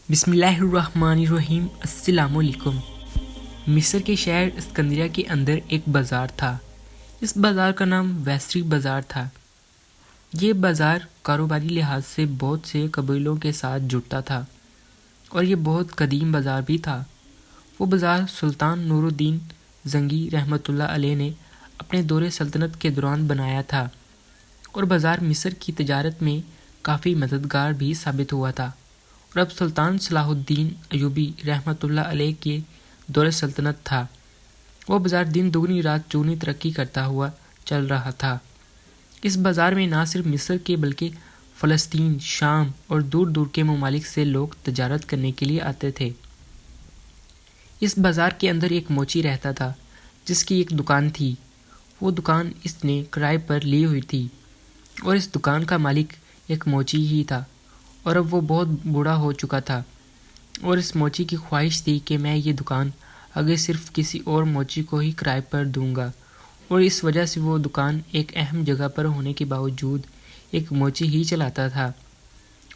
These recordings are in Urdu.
بسم اللہ الرحمن الرحیم۔ السلام علیکم۔ مصر کے شہر اسکندریہ کے اندر ایک بازار تھا۔ اس بازار کا نام ویسری بازار تھا۔ یہ بازار کاروباری لحاظ سے بہت سے قبیلوں کے ساتھ جڑتا تھا اور یہ بہت قدیم بازار بھی تھا۔ وہ بازار سلطان نور الدین زنگی رحمۃ اللہ علیہ نے اپنے دور سلطنت کے دوران بنایا تھا، اور بازار مصر کی تجارت میں کافی مددگار بھی ثابت ہوا تھا۔ اور اب سلطان صلاح الدین ایوبی رحمۃ اللہ علیہ کے دور سلطنت تھا۔ وہ بازار دن دگنی رات چگنی ترقی کرتا ہوا چل رہا تھا۔ اس بازار میں نہ صرف مصر کے بلکہ فلسطین، شام اور دور دور کے ممالک سے لوگ تجارت کرنے کے لیے آتے تھے۔ اس بازار کے اندر ایک موچی رہتا تھا جس کی ایک دکان تھی۔ وہ دکان اس نے کرائے پر لی ہوئی تھی، اور اس دکان کا مالک ایک موچی ہی تھا، اور اب وہ بہت بوڑھا ہو چکا تھا، اور اس موچی کی خواہش تھی کہ میں یہ دکان آگے صرف کسی اور موچی کو ہی کرائے پر دوں گا، اور اس وجہ سے وہ دکان ایک اہم جگہ پر ہونے کے باوجود ایک موچی ہی چلاتا تھا۔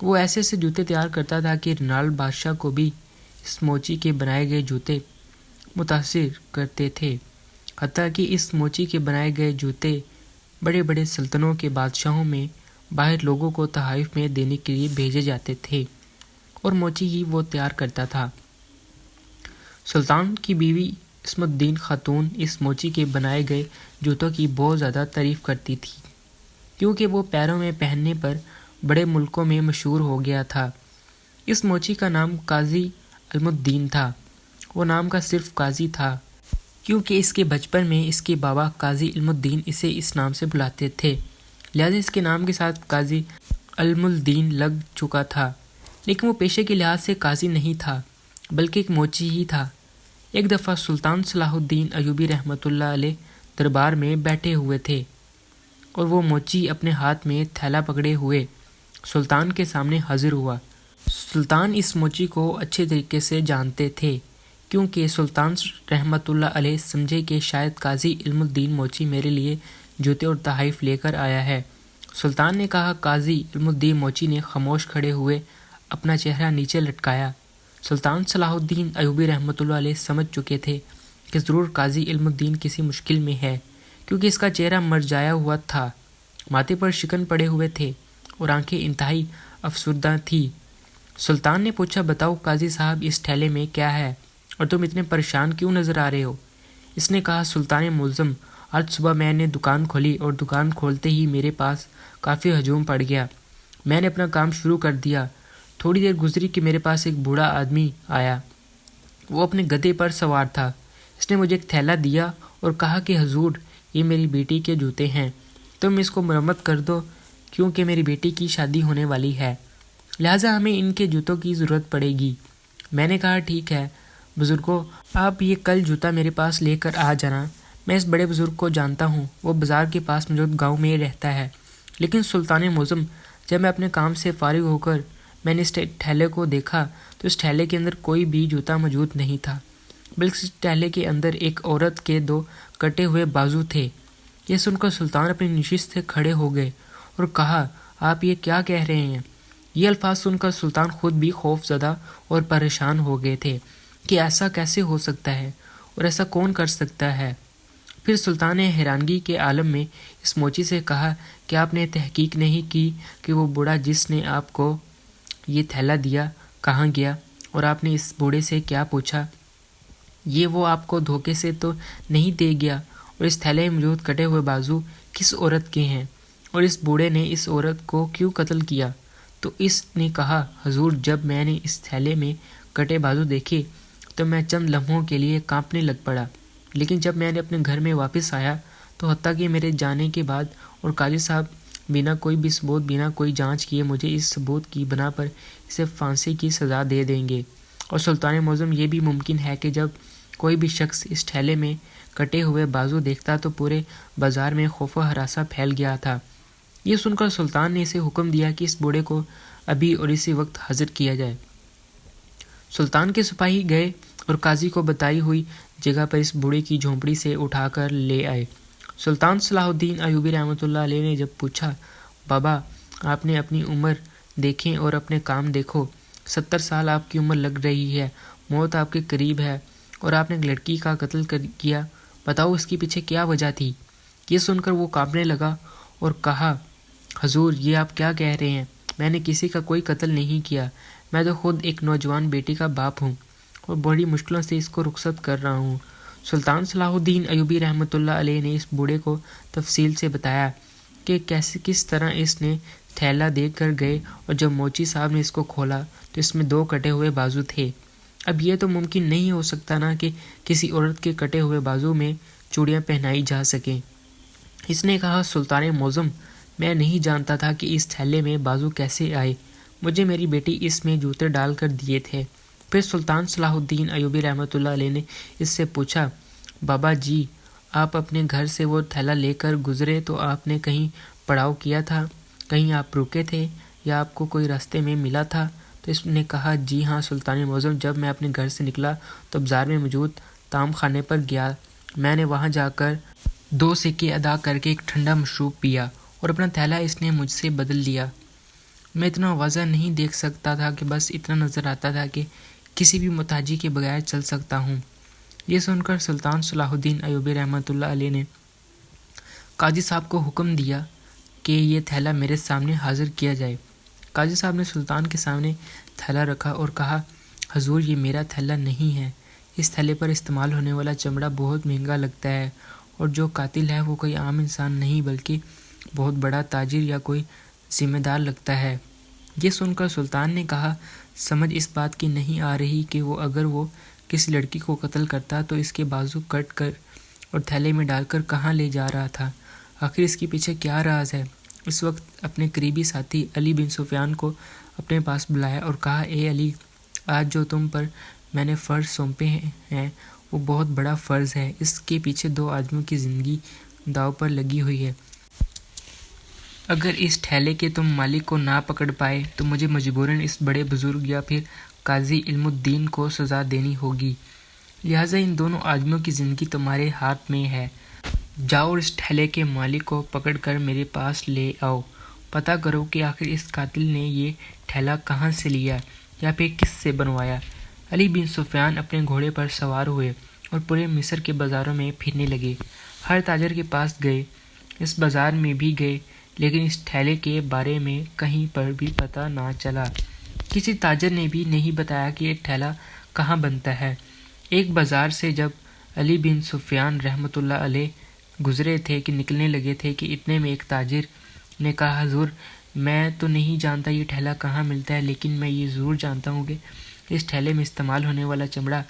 وہ ایسے سے جوتے تیار کرتا تھا کہ رنالڈ بادشاہ کو بھی اس موچی کے بنائے گئے جوتے متاثر کرتے تھے، حتیٰ کہ اس موچی کے بنائے گئے جوتے بڑے بڑے سلطنتوں کے بادشاہوں میں باہر لوگوں کو تحائف میں دینے کے لیے بھیجے جاتے تھے، اور موچی ہی وہ تیار کرتا تھا۔ سلطان کی بیوی عصمت الدین خاتون اس موچی کے بنائے گئے جوتوں کی بہت زیادہ تعریف کرتی تھی، کیونکہ وہ پیروں میں پہننے پر بڑے ملکوں میں مشہور ہو گیا تھا۔ اس موچی کا نام قاضی علم الدین تھا۔ وہ نام کا صرف قاضی تھا کیونکہ اس کے بچپن میں اس کے بابا قاضی علم الدین اسے اس نام سے بلاتے تھے، لہذا اس کے نام کے ساتھ قاضی علم الدین لگ چکا تھا۔ لیکن وہ پیشے کے لحاظ سے قاضی نہیں تھا بلکہ ایک موچی ہی تھا۔ ایک دفعہ سلطان صلاح الدین ایوبی رحمۃ اللہ علیہ دربار میں بیٹھے ہوئے تھے، اور وہ موچی اپنے ہاتھ میں تھیلا پکڑے ہوئے سلطان کے سامنے حاضر ہوا۔ سلطان اس موچی کو اچھے طریقے سے جانتے تھے، کیونکہ سلطان رحمۃ اللہ علیہ سمجھے کہ شاید قاضی علم الدین موچی میرے لیے جوتے اور تحائف لے کر آیا ہے۔ سلطان نے کہا۔ قاضی علم الدین موچی نے خاموش کھڑے ہوئے اپنا چہرہ نیچے لٹکایا۔ سلطان صلاح الدین ایوبی رحمۃ اللہ علیہ سمجھ چکے تھے کہ ضرور قاضی علم الدین کسی مشکل میں ہے، کیونکہ اس کا چہرہ مرجھایا ہوا تھا، ماتھے پر شکن پڑے ہوئے تھے، اور آنکھیں انتہائی افسردہ تھیں۔ سلطان نے پوچھا، بتاؤ قاضی صاحب، اس تھیلے میں کیا ہے اور تم اتنے پریشان کیوں نظر آ رہے ہو؟ اس نے کہا، سلطان معظم، آج صبح میں نے دکان کھولی اور دکان کھولتے ہی میرے پاس کافی ہجوم پڑ گیا۔ میں نے اپنا کام شروع کر دیا۔ تھوڑی دیر گزری کہ میرے پاس ایک بوڑھا آدمی آیا۔ وہ اپنے گدھے پر سوار تھا۔ اس نے مجھے ایک تھیلا دیا اور کہا کہ حضور، یہ میری بیٹی کے جوتے ہیں، تم اس کو مرمت کر دو، کیونکہ میری بیٹی کی شادی ہونے والی ہے، لہٰذا ہمیں ان کے جوتوں کی ضرورت پڑے گی۔ میں نے کہا، ٹھیک ہے بزرگوں، آپ یہ کل جوتا میرے پاس لے کر آ جانا۔ میں اس بڑے بزرگ کو جانتا ہوں، وہ بازار کے پاس موجود گاؤں میں رہتا ہے۔ لیکن سلطان معظم، جب میں اپنے کام سے فارغ ہو کر میں نے اس تھیلے کو دیکھا تو اس تھیلے کے اندر کوئی بھی جوتا موجود نہیں تھا، بلکہ اس تھیلے کے اندر ایک عورت کے 2 کٹے ہوئے بازو تھے۔ یہ سن کر سلطان اپنی نشست سے کھڑے ہو گئے اور کہا، آپ یہ کیا کہہ رہے ہیں؟ یہ الفاظ سن کر سلطان خود بھی خوف زدہ اور پریشان ہو گئے تھے کہ ایسا کیسے ہو سکتا ہے اور ایسا کون کر سکتا ہے۔ پھر سلطان نے حیرانگی کے عالم میں اس موچی سے کہا کہ آپ نے تحقیق نہیں کی کہ وہ بوڑھا جس نے آپ کو یہ تھیلا دیا کہاں گیا، اور آپ نے اس بوڑھے سے کیا پوچھا؟ یہ وہ آپ کو دھوکے سے تو نہیں دے گیا؟ اور اس تھیلے میں موجود کٹے ہوئے بازو کس عورت کے ہیں، اور اس بوڑھے نے اس عورت کو کیوں قتل کیا؟ تو اس نے کہا، حضور، جب میں نے اس تھیلے میں کٹے بازو دیکھے تو میں چند لمحوں کے لیے کانپنے لگ پڑا، لیکن جب میں نے اپنے گھر میں واپس آیا تو حتیٰ کہ میرے جانے کے بعد اور قاضی صاحب بنا کوئی بھی ثبوت، بنا کوئی جانچ کیے مجھے اس ثبوت کی بنا پر اسے پھانسی کی سزا دے دیں گے۔ اور سلطان معظم، یہ بھی ممکن ہے کہ جب کوئی بھی شخص اس تھیلے میں کٹے ہوئے بازو دیکھتا تو پورے بازار میں خوف و ہراساں پھیل گیا تھا۔ یہ سن کر سلطان نے اسے حکم دیا کہ اس بوڑھے کو ابھی اور اسی وقت حاضر کیا جائے۔ سلطان کے سپاہی گئے اور قاضی کو بتائی ہوئی جگہ پر اس بوڑھے کی جھونپڑی سے اٹھا کر لے آئے۔ سلطان صلاح الدین ایوبی رحمۃ اللہ علیہ نے جب پوچھا، بابا، آپ نے اپنی عمر دیکھیں اور اپنے کام دیکھو، 70 سال آپ کی عمر لگ رہی ہے، موت آپ کے قریب ہے اور آپ نے ایک لڑکی کا قتل کیا، بتاؤ اس کے پیچھے کیا وجہ تھی؟ یہ سن کر وہ کانپنے لگا اور کہا، حضور یہ آپ کیا کہہ رہے ہیں؟ میں نے کسی کا کوئی قتل نہیں کیا، میں تو خود ایک نوجوان بیٹی کا باپ ہوں اور بڑی مشکلوں سے اس کو رخصت کر رہا ہوں۔ سلطان صلاح الدین ایوبی رحمۃ اللہ علیہ نے اس بوڑھے کو تفصیل سے بتایا کہ کس طرح اس نے تھیلا دے کر گئے اور جب موچی صاحب نے اس کو کھولا تو اس میں 2 کٹے ہوئے بازو تھے۔ اب یہ تو ممکن نہیں ہو سکتا نا کہ کسی عورت کے کٹے ہوئے بازو میں چوڑیاں پہنائی جا سکیں۔ اس نے کہا، سلطان معظم، میں نہیں جانتا تھا کہ اس تھیلے میں بازو کیسے آئے، مجھے میری بیٹی اس میں جوتے ڈال کر دیے تھے۔ پھر سلطان صلاح الدین ایوبی رحمۃ اللہ علیہ نے اس سے پوچھا، بابا جی آپ اپنے گھر سے وہ تھیلا لے کر گزرے تو آپ نے کہیں پڑاؤ کیا تھا، کہیں آپ رکے تھے یا آپ کو کوئی راستے میں ملا تھا؟ تو اس نے کہا، جی ہاں سلطان معظم، جب میں اپنے گھر سے نکلا تو بازار میں موجود طعام خانے پر گیا، میں نے وہاں جا کر 2 سکے ادا کر کے ایک ٹھنڈا مشروب پیا اور اپنا تھیلا اس نے مجھ سے بدل لیا۔ میں اتنا واضح نہیں دیکھ سکتا تھا کہ بس اتنا نظر آتا تھا کہ کسی بھی محتاجی کے بغیر چل سکتا ہوں۔ یہ سن کر سلطان صلاح الدین ایوبی رحمۃ اللہ علیہ نے قاضی صاحب کو حکم دیا کہ یہ تھیلا میرے سامنے حاضر کیا جائے۔ قاضی صاحب نے سلطان کے سامنے تھیلا رکھا اور کہا، حضور یہ میرا تھیلا نہیں ہے، اس تھیلے پر استعمال ہونے والا چمڑا بہت مہنگا لگتا ہے اور جو قاتل ہے وہ کوئی عام انسان نہیں بلکہ بہت بڑا تاجر یا کوئی ذمہ دار لگتا ہے۔ یہ سن کر سلطان نے کہا، سمجھ اس بات کی نہیں آ رہی کہ اگر وہ کسی لڑکی کو قتل کرتا تو اس کے بازو کٹ کر اور تھیلے میں ڈال کر کہاں لے جا رہا تھا، آخر اس کے پیچھے کیا راز ہے؟ اس وقت اپنے قریبی ساتھی علی بن سفیان کو اپنے پاس بلایا اور کہا، اے علی، آج جو تم پر میں نے فرض سونپے ہیں وہ بہت بڑا فرض ہے، اس کے پیچھے 2 آدمیوں کی زندگی داؤ پر لگی ہوئی ہے۔ اگر اس ٹھیلے کے تم مالک کو نہ پکڑ پائے تو مجھے مجبوراً اس بڑے بزرگ یا پھر قاضی علم الدین کو سزا دینی ہوگی، لہٰذا ان دونوں آدمیوں کی زندگی تمہارے ہاتھ میں ہے، جاؤ اور اس ٹھیلے کے مالک کو پکڑ کر میرے پاس لے آؤ، پتہ کرو کہ آخر اس قاتل نے یہ ٹھیلا کہاں سے لیا یا پھر کس سے بنوایا۔ علی بن سفیان اپنے گھوڑے پر سوار ہوئے اور پورے مصر کے بازاروں میں پھرنے لگے، ہر تاجر کے پاس گئے، اس بازار میں بھی گئے، لیکن اس ٹھیلے کے بارے میں کہیں پر بھی پتہ نہ چلا، کسی تاجر نے بھی نہیں بتایا کہ یہ ٹھیلا کہاں بنتا ہے۔ ایک بازار سے جب علی بن سفیان رحمۃ اللہ علیہ گزرے تھے کہ نکلنے لگے تھے کہ اتنے میں ایک تاجر نے کہا، حضور میں تو نہیں جانتا یہ ٹھیلا کہاں ملتا ہے، لیکن میں یہ ضرور جانتا ہوں کہ اس ٹھیلے میں استعمال ہونے والا چمڑا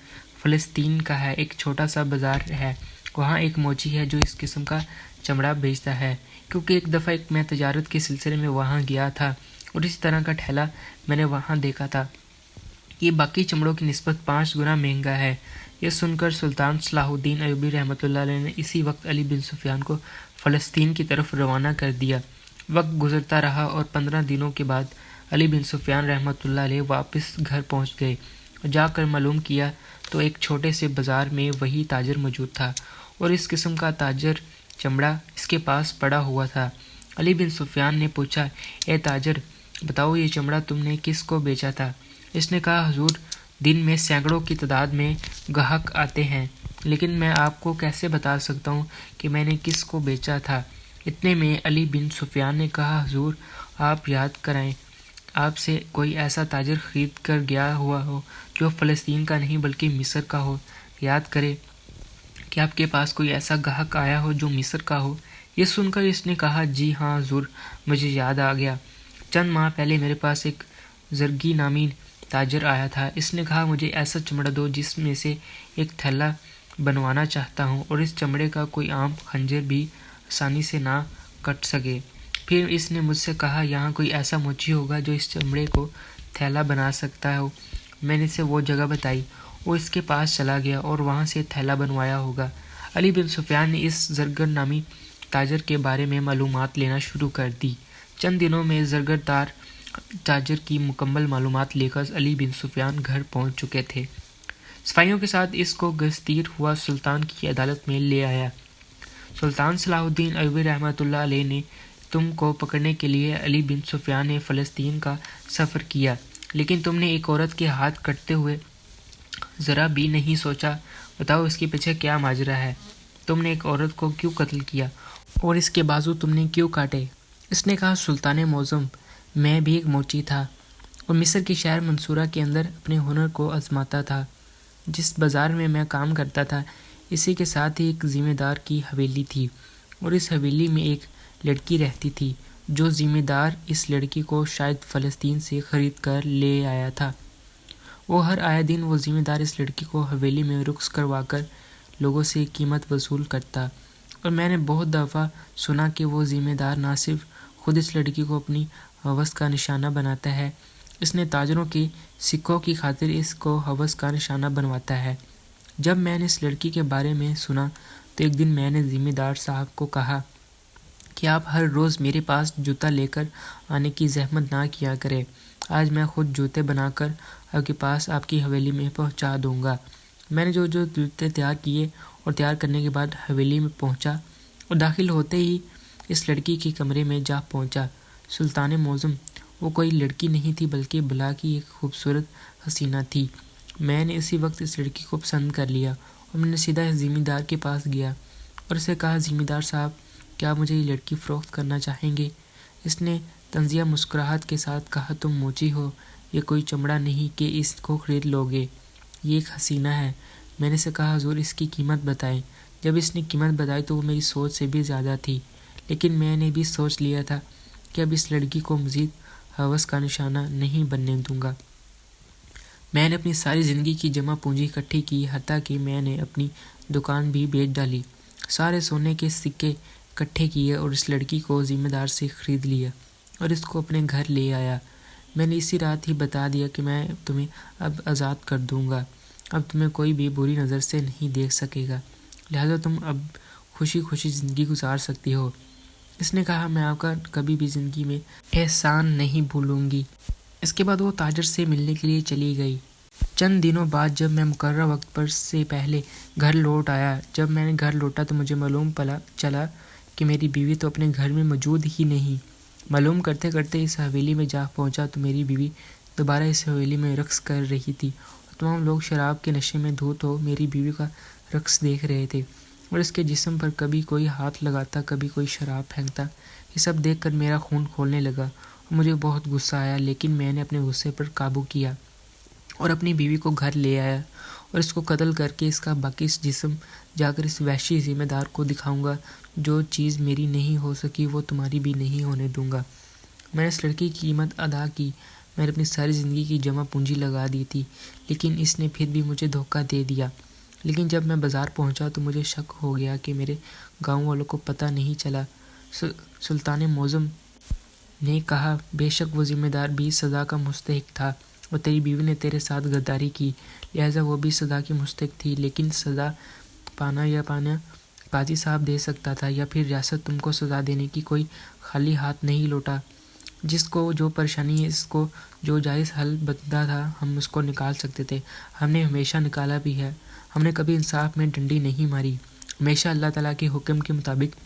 فلسطین کا ہے، ایک چھوٹا سا بازار ہے، وہاں ایک موچی ہے جو اس قسم کا چمڑا بیچتا ہے، کیونکہ ایک دفعہ میں تجارت کے سلسلے میں وہاں گیا تھا اور اس طرح کا ٹھیلا میں نے وہاں دیکھا تھا، یہ باقی چمڑوں کی نسبت 5 گنا مہنگا ہے۔ یہ سن کر سلطان صلاح الدین ایوبی رحمۃ اللہ علیہ نے اسی وقت علی بن سفیان کو فلسطین کی طرف روانہ کر دیا۔ وقت گزرتا رہا اور 15 دنوں کے بعد علی بن سفیان رحمۃ اللہ علیہ واپس گھر پہنچ گئے اور جا کر معلوم کیا تو ایک چھوٹے سے بازار میں وہی تاجر موجود تھا اور اس قسم کا تاجر چمڑا اس کے پاس پڑا ہوا تھا۔ علی بن سفیان نے پوچھا، اے تاجر، بتاؤ یہ چمڑا تم نے کس کو بیچا تھا؟ اس نے کہا، حضور دن میں سینکڑوں کی تعداد میں گاہک آتے ہیں، لیکن میں آپ کو کیسے بتا سکتا ہوں کہ میں نے کس کو بیچا تھا؟ اتنے میں علی بن سفیان نے کہا، حضور آپ یاد کرائیں، آپ سے کوئی ایسا تاجر خرید کر گیا ہوا ہو جو فلسطین کا نہیں بلکہ مصر کا ہو، یاد کرے کہ آپ کے پاس کوئی ایسا گاہک آیا ہو جو مصر کا ہو۔ یہ سن کر اس نے کہا، جی ہاں حضور، مجھے یاد آ گیا، چند ماہ پہلے میرے پاس ایک زرگی نامی تاجر آیا تھا، اس نے کہا مجھے ایسا چمڑا دو جس میں سے ایک تھیلا بنوانا چاہتا ہوں اور اس چمڑے کا کوئی عام خنجر بھی آسانی سے نہ کٹ سکے۔ پھر اس نے مجھ سے کہا یہاں کوئی ایسا موچی ہوگا جو اس چمڑے کو تھیلا بنا سکتا ہو، میں نے اسے وہ جگہ بتائی، وہ اس کے پاس چلا گیا اور وہاں سے تھیلا بنوایا ہوگا۔ علی بن سفیان نے اس زرگر نامی تاجر کے بارے میں معلومات لینا شروع کر دی۔ چند دنوں میں زرگر تاجر کی مکمل معلومات لے کر علی بن سفیان گھر پہنچ چکے تھے۔ سپاہیوں کے ساتھ اس کو گستیر ہوا سلطان کی عدالت میں لے آیا۔ سلطان صلاح الدین ایوبی رحمۃ اللہ علیہ نے تم کو پکڑنے کے لیے علی بن سفیان نے فلسطین کا سفر کیا، لیکن تم نے ایک عورت کے ہاتھ کٹتے ہوئے ذرا بھی نہیں سوچا۔ بتاؤ اس کے پیچھے کیا ماجرا ہے؟ تم نے ایک عورت کو کیوں قتل کیا اور اس کے بازو تم نے کیوں کاٹے؟ اس نے کہا، سلطان معظم، میں بھی ایک موچی تھا اور مصر کے شہر منصورہ کے اندر اپنے ہنر کو آزماتا تھا۔ جس بازار میں میں کام کرتا تھا اسی کے ساتھ ہی ایک ذمہ دار کی حویلی تھی، اور اس حویلی میں ایک لڑکی رہتی تھی جو ذمہ دار اس لڑکی کو شاید فلسطین سے خرید کر لے آیا تھا۔ وہ ہر آئے دن وہ ذمہ دار اس لڑکی کو حویلی میں رقص کروا کر لوگوں سے قیمت وصول کرتا، اور میں نے بہت دفعہ سنا کہ وہ ذمہ دار نہ صرف خود اس لڑکی کو اپنی ہوس کا نشانہ بناتا ہے، اس نے تاجروں کے سکوں کی خاطر اس کو ہوس کا نشانہ بنواتا ہے۔ جب میں نے اس لڑکی کے بارے میں سنا تو ایک دن میں نے ذمہ دار صاحب کو کہا کہ آپ ہر روز میرے پاس جوتا لے کر آنے کی زحمت نہ کیا کریں، آج میں خود جوتے بنا کر آپ کے پاس آپ کی حویلی میں پہنچا دوں گا۔ میں نے جو جوتے تیار کیے اور تیار کرنے کے بعد حویلی میں پہنچا اور داخل ہوتے ہی اس لڑکی کے کمرے میں جا پہنچا۔ سلطان معظم، وہ کوئی لڑکی نہیں تھی بلکہ بلا کی ایک خوبصورت حسینہ تھی۔ میں نے اسی وقت اس لڑکی کو پسند کر لیا اور میں نے سیدھا اس ذمہ دار کے پاس گیا اور اسے کہا، ذمہ دار صاحب، کیا مجھے یہ لڑکی فروخت کرنا چاہیں گے؟ اس نے طنزیہ مسکراہٹ کے ساتھ کہا، تم موچی ہو، یہ کوئی چمڑا نہیں کہ اس کو خرید لو گے، یہ ایک حسینہ ہے۔ میں نے اسے کہا، حضور اس کی قیمت بتائیں۔ جب اس نے قیمت بتائی تو وہ میری سوچ سے بھی زیادہ تھی، لیکن میں نے بھی سوچ لیا تھا کہ اب اس لڑکی کو مزید ہوس کا نشانہ نہیں بننے دوں گا۔ میں نے اپنی ساری زندگی کی جمع پونجی اکٹھی کی، حتیٰ کہ میں نے اپنی دکان بھی بیچ ڈالی، سارے سونے کے سکے اکٹھے کیے اور اس لڑکی کو ذمہ دار سے خرید لیا اور اس کو اپنے گھر لے آیا۔ میں نے اسی رات ہی بتا دیا کہ میں تمہیں اب آزاد کر دوں گا، اب تمہیں کوئی بھی بری نظر سے نہیں دیکھ سکے گا، لہذا تم اب خوشی خوشی زندگی گزار سکتی ہو۔ اس نے کہا، میں آپ کا کبھی بھی زندگی میں احسان نہیں بھولوں گی۔ اس کے بعد وہ تاجر سے ملنے کے لیے چلی گئی۔ چند دنوں بعد جب میں مقررہ وقت پر سے پہلے گھر لوٹ آیا، جب میں نے گھر لوٹا تو مجھے معلوم چلا کہ میری بیوی تو اپنے گھر میں موجود ہی نہیں۔ معلوم کرتے کرتے اس حویلی میں جا پہنچا تو میری بیوی دوبارہ اس حویلی میں رقص کر رہی تھی اور تمام لوگ شراب کے نشے میں دھوت ہو میری بیوی کا رقص دیکھ رہے تھے، اور اس کے جسم پر کبھی کوئی ہاتھ لگاتا، کبھی کوئی شراب پھینکتا۔ یہ سب دیکھ کر میرا خون کھولنے لگا اور مجھے بہت غصہ آیا، لیکن میں نے اپنے غصے پر قابو کیا اور اپنی بیوی کو گھر لے آیا اور اس کو قتل کر کے اس کا باقی جسم جا کر اس وحشی ذمہ دار کو دکھاؤں گا۔ جو چیز میری نہیں ہو سکی وہ تمہاری بھی نہیں ہونے دوں گا۔ میں نے اس لڑکی کی قیمت ادا کی، میں نے اپنی ساری زندگی کی جمع پونجی لگا دی تھی، لیکن اس نے پھر بھی مجھے دھوکہ دے دیا۔ لیکن جب میں بازار پہنچا تو مجھے شک ہو گیا کہ میرے گاؤں والوں کو پتہ نہیں چلا۔ سلطان معظم نے کہا، بے شک وہ ذمہ دار بھی سزا کا مستحق تھا اور تیری بیوی نے تیرے ساتھ غداری کی، لہٰذا وہ بھی سزا کی مستحق تھی، لیکن سزا پانا قاضی صاحب دے سکتا تھا، یا پھر ریاست تم کو سزا دینے کی کوئی خالی ہاتھ نہیں لوٹا۔ جس کو جو پریشانی ہے، اس کو جو جائز حل بنتا تھا ہم اس کو نکال سکتے تھے، ہم نے ہمیشہ نکالا بھی ہے۔ ہم نے کبھی انصاف میں ڈنڈی نہیں ماری، ہمیشہ اللہ تعالیٰ کے حکم کے مطابق،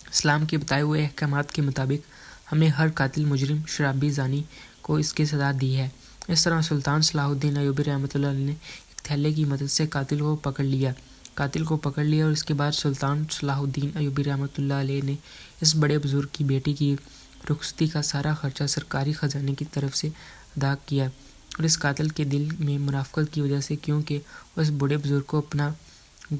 اسلام کے بتائے ہوئے احکامات کے مطابق ہم نے ہر قاتل، مجرم، شرابی، زانی کو اس کی سزا دی ہے۔ اس طرح سلطان صلاح الدین ایوبی رحمۃ اللہ علیہ نے ایک تھیلے کی مدد سے قاتل کو پکڑ لیا اور اس کے بعد سلطان صلاح الدین ایوبی رحمۃ اللہ علیہ نے اس بڑے بزرگ کی بیٹی کی رخصتی کا سارا خرچہ سرکاری خزانے کی طرف سے ادا کیا، اور اس قاتل کے دل میں منافقت کی وجہ سے، کیونکہ وہ اس بڑے بزرگ کو اپنا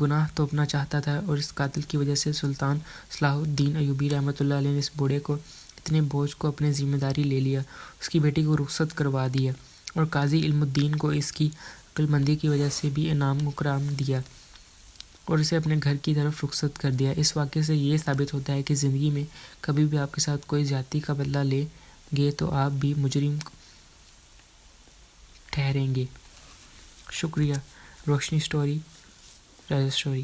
گناہ توپنا چاہتا تھا، اور اس قاتل کی وجہ سے سلطان صلاح الدین ایوبی رحمۃ اللہ علیہ نے اس بوڑھے کو اتنے بوجھ کو اپنے ذمہ داری لے لیا، اس کی بیٹی کو رخصت کروا دیا، اور قاضی علم الدین کو اس کی عقل مندی کی وجہ سے بھی انعام اکرام دیا اور اسے اپنے گھر کی طرف رخصت کر دیا۔ اس واقعے سے یہ ثابت ہوتا ہے کہ زندگی میں کبھی بھی آپ کے ساتھ کوئی زیادتی کا بدلہ لیں گے تو آپ بھی مجرم ٹھہریں گے۔ شکریہ۔ روشنی اسٹوری، رائز اسٹوری۔